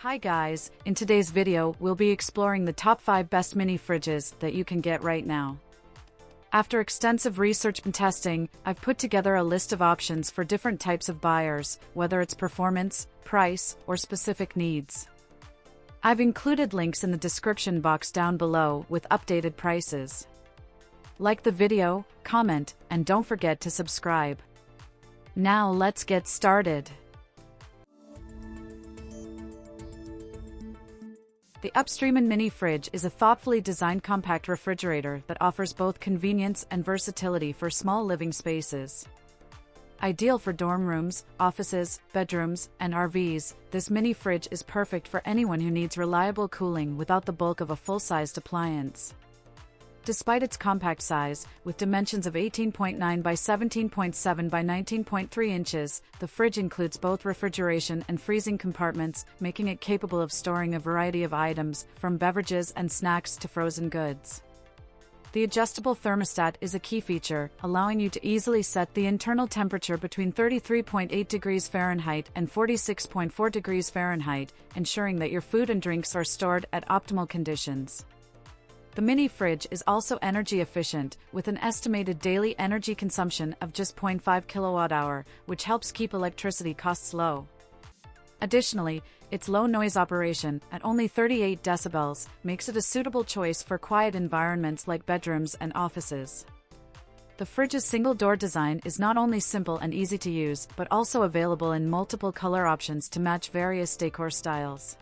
Hi guys, in today's video we'll be exploring the top 5 best mini fridges that you can get right now. After extensive research and testing, I've put together a list of options for different types of buyers, whether it's performance, price, or specific needs. I've included links in the description box down below with updated prices. Like the video, comment, and don't forget to subscribe. Now let's get started. The Upstreman mini fridge is a thoughtfully designed compact refrigerator that offers both convenience and versatility for small living spaces. Ideal for dorm rooms, offices, bedrooms, and RVs, this mini fridge is perfect for anyone who needs reliable cooling without the bulk of a full-sized appliance. Despite its compact size, with dimensions of 18.9 by 17.7 by 19.3 inches, the fridge includes both refrigeration and freezing compartments, making it capable of storing a variety of items, from beverages and snacks to frozen goods. The adjustable thermostat is a key feature, allowing you to easily set the internal temperature between 33.8 degrees Fahrenheit and 46.4 degrees Fahrenheit, ensuring that your food and drinks are stored at optimal conditions. The mini fridge is also energy efficient, with an estimated daily energy consumption of just 0.5 kilowatt-hour, which helps keep electricity costs low. Additionally, its low noise operation, at only 38 decibels, makes it a suitable choice for quiet environments like bedrooms and offices. The fridge's single-door design is not only simple and easy to use, but also available in multiple color options to match various decor styles.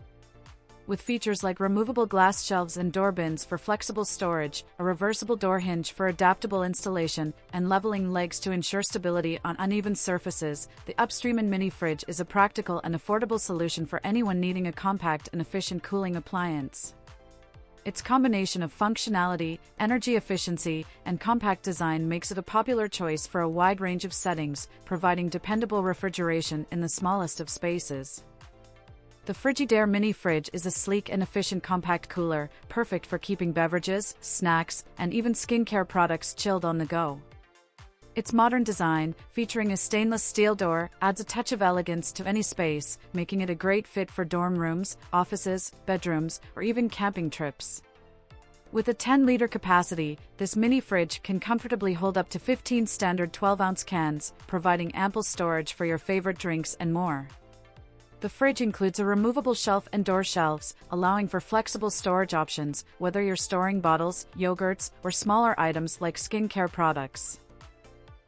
With features like removable glass shelves and door bins for flexible storage, a reversible door hinge for adaptable installation, and leveling legs to ensure stability on uneven surfaces, the Upstreman mini fridge is a practical and affordable solution for anyone needing a compact and efficient cooling appliance. Its combination of functionality, energy efficiency, and compact design makes it a popular choice for a wide range of settings, providing dependable refrigeration in the smallest of spaces. The Frigidaire mini fridge is a sleek and efficient compact cooler, perfect for keeping beverages, snacks, and even skincare products chilled on the go. Its modern design, featuring a stainless steel door, adds a touch of elegance to any space, making it a great fit for dorm rooms, offices, bedrooms, or even camping trips. With a 10-liter capacity, this mini fridge can comfortably hold up to 15 standard 12-ounce cans, providing ample storage for your favorite drinks and more. The fridge includes a removable shelf and door shelves, allowing for flexible storage options, whether you're storing bottles, yogurts, or smaller items like skincare products.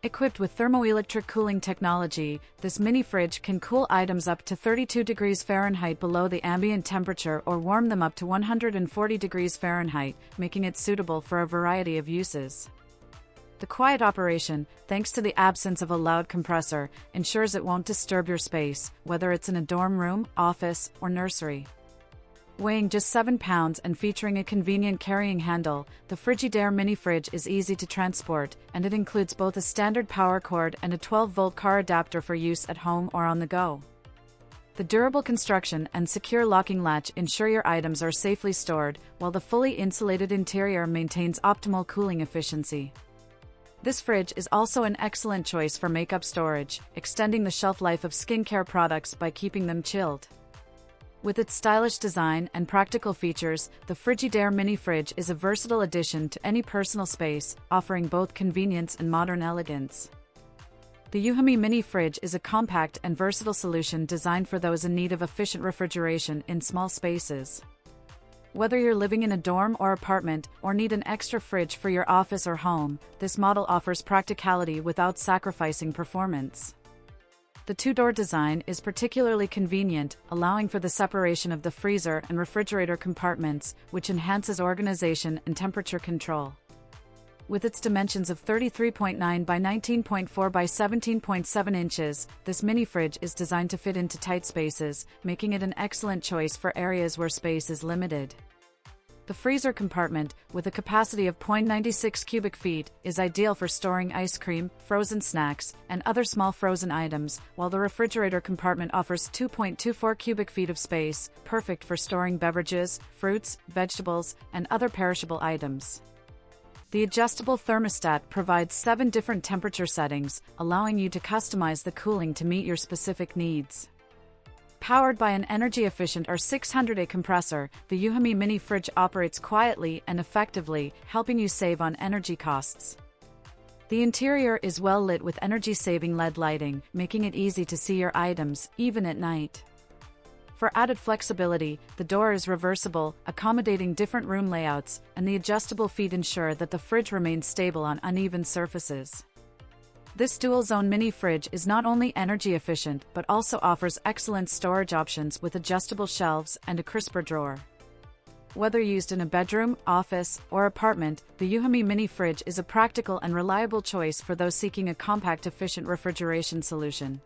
Equipped with thermoelectric cooling technology, this mini fridge can cool items up to 32 degrees Fahrenheit below the ambient temperature or warm them up to 140 degrees Fahrenheit, making it suitable for a variety of uses. The quiet operation, thanks to the absence of a loud compressor, ensures it won't disturb your space, whether it's in a dorm room, office, or nursery. Weighing just 7 pounds and featuring a convenient carrying handle, the Frigidaire mini fridge is easy to transport, and it includes both a standard power cord and a 12-volt car adapter for use at home or on the go. The durable construction and secure locking latch ensure your items are safely stored, while the fully insulated interior maintains optimal cooling efficiency. This fridge is also an excellent choice for makeup storage, extending the shelf life of skincare products by keeping them chilled. With its stylish design and practical features, the Frigidaire mini fridge is a versatile addition to any personal space, offering both convenience and modern elegance. The Euhomy mini fridge is a compact and versatile solution designed for those in need of efficient refrigeration in small spaces. Whether you're living in a dorm or apartment, or need an extra fridge for your office or home, this model offers practicality without sacrificing performance. The two-door design is particularly convenient, allowing for the separation of the freezer and refrigerator compartments, which enhances organization and temperature control. With its dimensions of 33.9 by 19.4 by 17.7 inches, this mini fridge is designed to fit into tight spaces, making it an excellent choice for areas where space is limited. The freezer compartment, with a capacity of 0.96 cubic feet, is ideal for storing ice cream, frozen snacks, and other small frozen items, while the refrigerator compartment offers 2.24 cubic feet of space, perfect for storing beverages, fruits, vegetables, and other perishable items. The adjustable thermostat provides 7 different temperature settings, allowing you to customize the cooling to meet your specific needs. Powered by an energy-efficient R600A compressor, the Euhomy mini fridge operates quietly and effectively, helping you save on energy costs. The interior is well lit with energy-saving LED lighting, making it easy to see your items, even at night. For added flexibility, the door is reversible, accommodating different room layouts, and the adjustable feet ensure that the fridge remains stable on uneven surfaces. This dual-zone mini fridge is not only energy efficient but also offers excellent storage options with adjustable shelves and a crisper drawer. Whether used in a bedroom, office, or apartment, the Euhomy mini fridge is a practical and reliable choice for those seeking a compact, efficient refrigeration solution.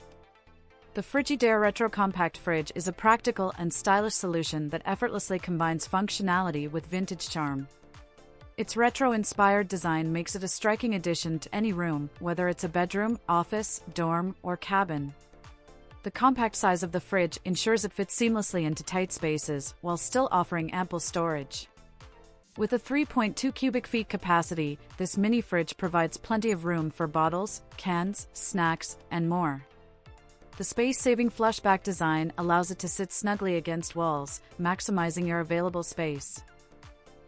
The Frigidaire Retro Compact Fridge is a practical and stylish solution that effortlessly combines functionality with vintage charm. Its retro-inspired design makes it a striking addition to any room, whether it's a bedroom, office, dorm, or cabin. The compact size of the fridge ensures it fits seamlessly into tight spaces, while still offering ample storage. With a 3.2 cubic feet capacity, this mini fridge provides plenty of room for bottles, cans, snacks, and more. The space-saving flushback design allows it to sit snugly against walls, maximizing your available space.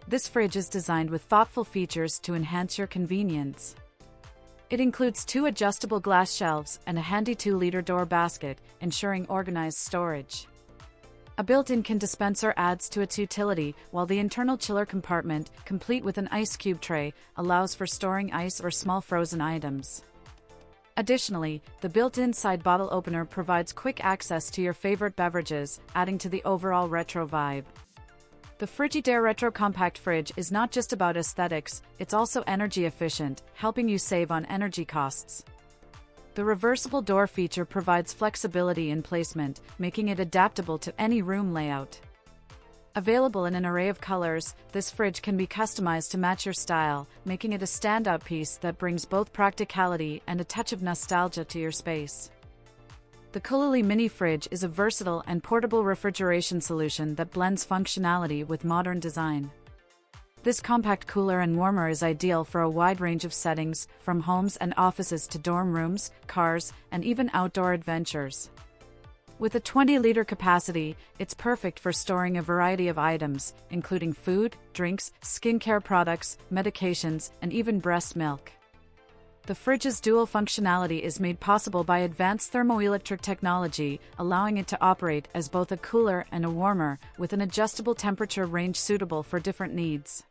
This fridge is designed with thoughtful features to enhance your convenience. It includes 2 adjustable glass shelves and a handy 2-liter door basket, ensuring organized storage. A built-in can dispenser adds to its utility, while the internal chiller compartment, complete with an ice cube tray, allows for storing ice or small frozen items. Additionally, the built-in side bottle opener provides quick access to your favorite beverages, adding to the overall retro vibe. The Frigidaire Retro Compact Fridge is not just about aesthetics, it's also energy efficient, helping you save on energy costs. The reversible door feature provides flexibility in placement, making it adaptable to any room layout. Available in an array of colors, this fridge can be customized to match your style, making it a standout piece that brings both practicality and a touch of nostalgia to your space. The Cooluli mini fridge is a versatile and portable refrigeration solution that blends functionality with modern design. This compact cooler and warmer is ideal for a wide range of settings, from homes and offices to dorm rooms, cars, and even outdoor adventures. With a 20-liter capacity, it's perfect for storing a variety of items, including food, drinks, skincare products, medications, and even breast milk. The fridge's dual functionality is made possible by advanced thermoelectric technology, allowing it to operate as both a cooler and a warmer, with an adjustable temperature range suitable for different needs.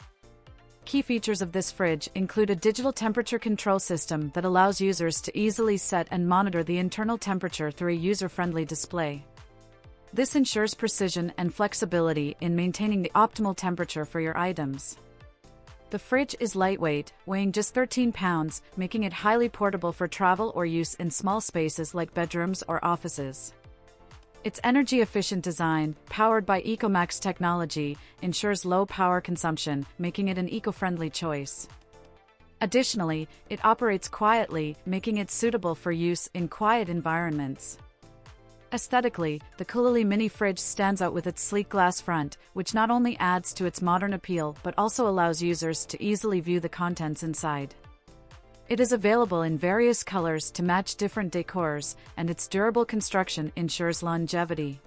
Key features of this fridge include a digital temperature control system that allows users to easily set and monitor the internal temperature through a user-friendly display. This ensures precision and flexibility in maintaining the optimal temperature for your items. The fridge is lightweight, weighing just 13 pounds, making it highly portable for travel or use in small spaces like bedrooms or offices. Its energy-efficient design, powered by EcoMax technology, ensures low power consumption, making it an eco-friendly choice. Additionally, it operates quietly, making it suitable for use in quiet environments. Aesthetically, the Cooluli mini fridge stands out with its sleek glass front, which not only adds to its modern appeal but also allows users to easily view the contents inside. It is available in various colors to match different decors, and its durable construction ensures longevity.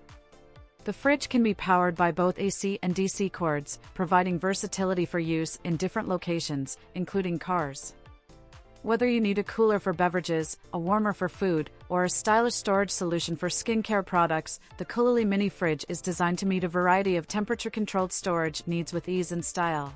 The fridge can be powered by both AC and DC cords, providing versatility for use in different locations, including cars. Whether you need a cooler for beverages, a warmer for food, or a stylish storage solution for skincare products, the Cooluli mini fridge is designed to meet a variety of temperature-controlled storage needs with ease and style.